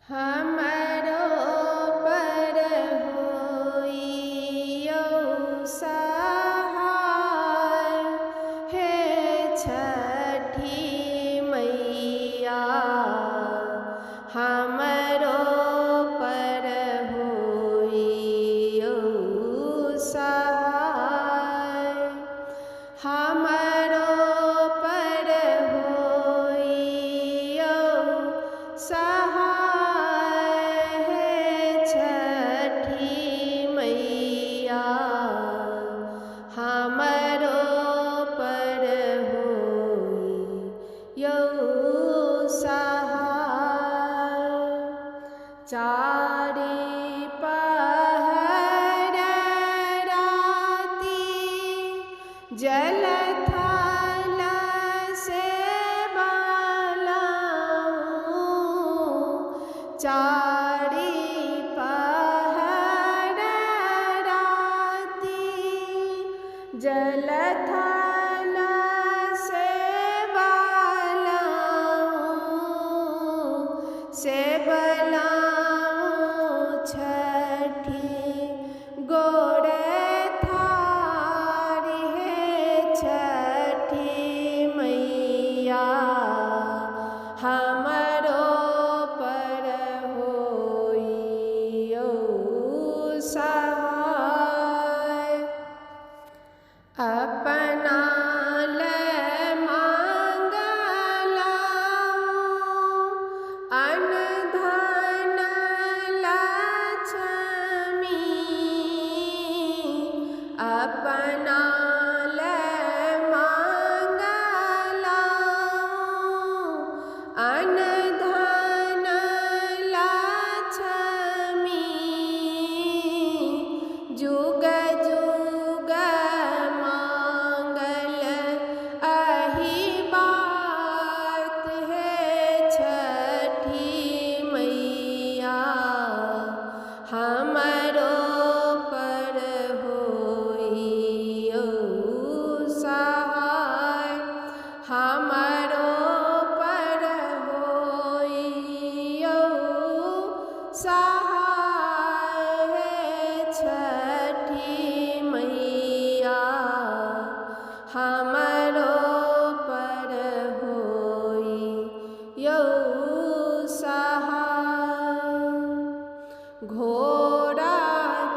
हमरो पर होइयौ सहाय, हे छठी मैया। हमरो पर होइयौ सहाय, हमरो पर होइयौ सहाय, हे छठी मैया। हमरो पर होइयौ सहाय। चारि पहर राति जल थल सेवलहुँ, चारि पहर राति जल थल सेवलहुँ छठी गोड़ थारी, हे छठी मैया। हमरो पर होइयौ सहाय, अपना ले मांगलहुँ अन्न धन लक्ष्मी, अपना ले मांगलहुँ अन्न धन लक्ष्मी। जुग जुग मांगल अहि बात, हे छठी मैया। हमरो पर होइयौ सहाय, हमरो पर होइयौ सहाय, हे छठी मैया। हमरो पर होइयौ सहाय। घोड़ा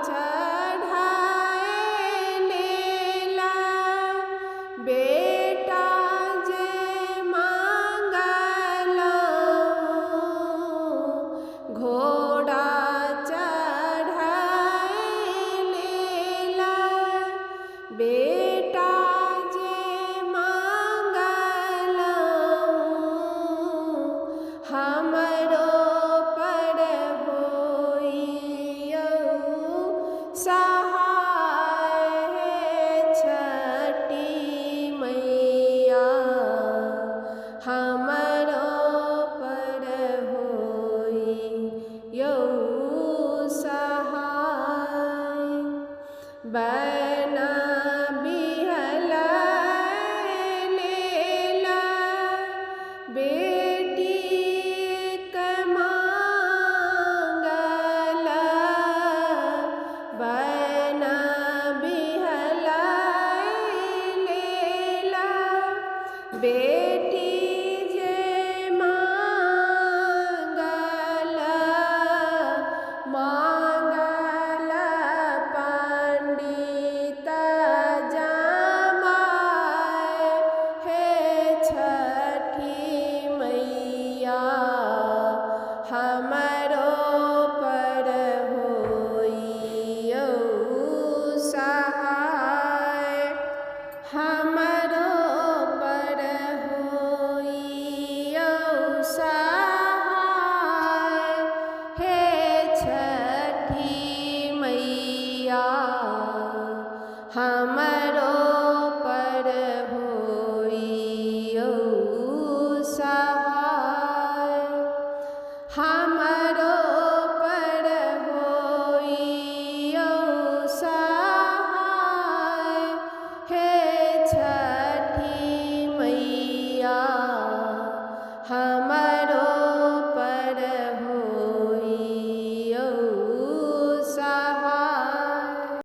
चढ़ाए लेला बेटा जे मांगलहुँ, घोड़ा चढ़ाए लेला बेटा जे मांगलहुँ। हमरो पर होइयौ सहाय, हे छठी मैया। हमरो पर होइयौ सहाय। बन बिहलय लेला बेटीक मांगल, बन बिहलय लेला बेटी जे मांगल, मांगल पंडित जमाय, हे छठी मैया। हमरो पर होइयौ सहाय, हमरो पर होइयौ सहाय, हे छठी मैया। हमरो पर होइयौ सहाय, हमरो